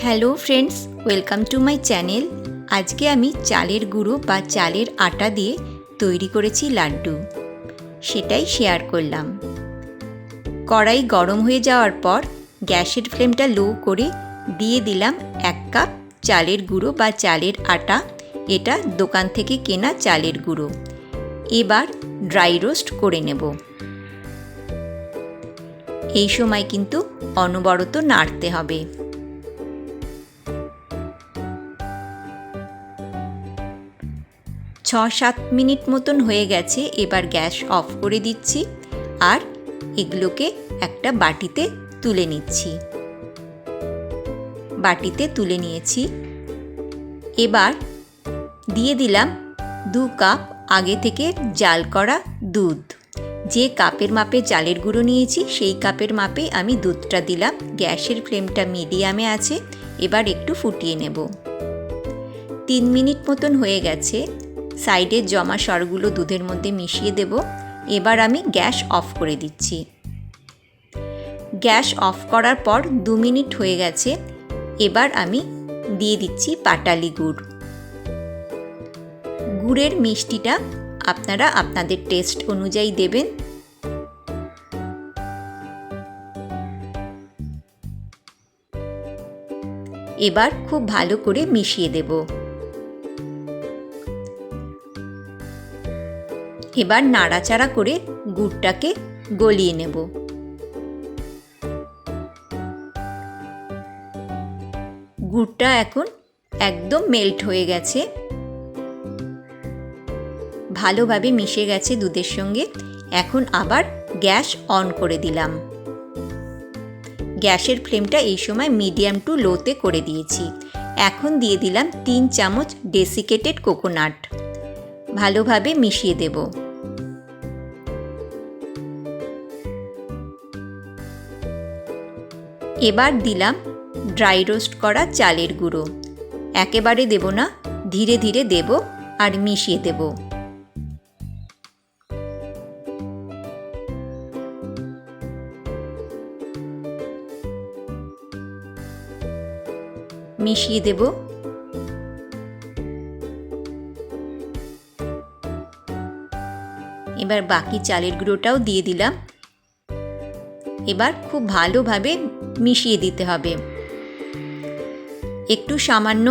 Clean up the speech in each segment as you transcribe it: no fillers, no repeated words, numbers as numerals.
Hello friends, welcome to my channel. আজকে আমি চালের গুঁড়ো বা চালের আটা দিয়ে তৈরি করেছি লাড্ডু, সেটাই শেয়ার করলাম। কড়াই গরম হয়ে যাওয়ার পর গ্যাসের ফ্লেমটা লো করে দিয়ে দিলাম 1 কাপ চালের গুঁড়ো বা চালের আটা। এটা দোকান থেকে কেনা চালের গুঁড়ো। এবার ড্রাই রোস্ট করে নেব। এই সময় কিন্তু অনবরত নাড়তে হবে। ছ 7 মিনিট মতন হয়ে গেছে। এবার গ্যাস অফ করে দিচ্ছি আর এগুলোকে একটা বাটিতে তুলে নিচ্ছি। বাটিতে তুলে নিয়েছি। এবার দিয়ে দিলাম 2 কাপ আগে থেকে জাল করা দুধ। যে কাপের মাপে চালের গুঁড়ো নিয়েছি সেই কাপের মাপে আমি দুধটা দিলাম। গ্যাসের ফ্লেমটা মিডিয়ামে আছে। এবার একটু ফুটিয়ে নেব। 3 মিনিট মতন হয়ে গেছে। সাইডের জমা সরগুলো দুধের মধ্যে মিশিয়ে দেব। এবার আমি গ্যাস অফ করে দিচ্ছি। গ্যাস অফ করার পর 2 মিনিট হয়ে গেছে। এবার আমি দিয়ে দিচ্ছি পাটালি গুড়। গুড়ের মিষ্টিটা আপনারা আপনাদের টেস্ট অনুযায়ী দেবেন। এবার খুব ভালো করে মিশিয়ে দেব। এবার নাড়াচাড়া করে গুড়টাকে গলিয়ে নেব। গুড়টা এখন একদম মেল্ট হয়ে গেছে, ভালোভাবে মিশে গেছে দুধের সঙ্গে। এখন আবার গ্যাস অন করে দিলাম। গ্যাসের ফ্লেমটা এই সময় মিডিয়াম টু লোতে করে দিয়েছি। এখন দিয়ে দিলাম 3 চামচ ডেসিকেটেড কোকোনাট। ভালোভাবে মিশিয়ে দেব। এবার দিলাম ড্রাই রোস্ট করা চালের গুঁড়ো। একেবারে দেব না, ধীরে ধীরে দেব আর মিশিয়ে দেব। মিশিয়ে দেব। এবার বাকি চালের গুঁড়োটাও দিয়ে দিলাম। এবার খুব ভালোভাবে মিশিয়ে দিতে হবে। একটু সামান্য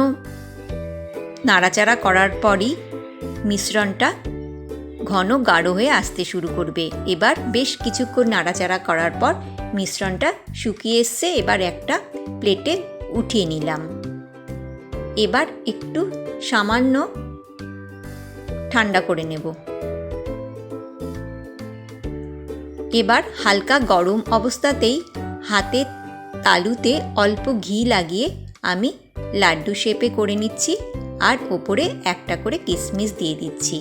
নাড়াচাড়া করার পরই মিশ্রণটা ঘন গাঢ় হয়ে আসতে শুরু করবে। এবার বেশ কিছুক্ষণ নাড়াচাড়া করার পর মিশ্রণটা শুকিয়ে এসছে। এবার একটা প্লেটে উঠিয়ে নিলাম। এবার একটু সামান্য ঠান্ডা করে নেব। এবার হালকা গরম অবস্থাতেই হাতের তালুতে অল্প ঘি লাগিয়ে আমি লাড্ডু শেপে করে নিচ্ছি আর ওপরে একটা করে কিশমিশ দিয়ে দিচ্ছি।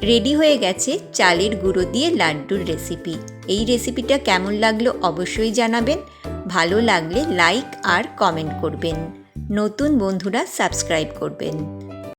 রেডি হয়ে গেছে চালের গুঁড়ো দিয়ে লাড্ডুর রেসিপি। এই রেসিপিটা কেমন লাগলো অবশ্যই জানাবেন। ভালো লাগলে লাইক আর কমেন্ট করবেন। নতুন বন্ধুরা সাবস্ক্রাইব করবেন।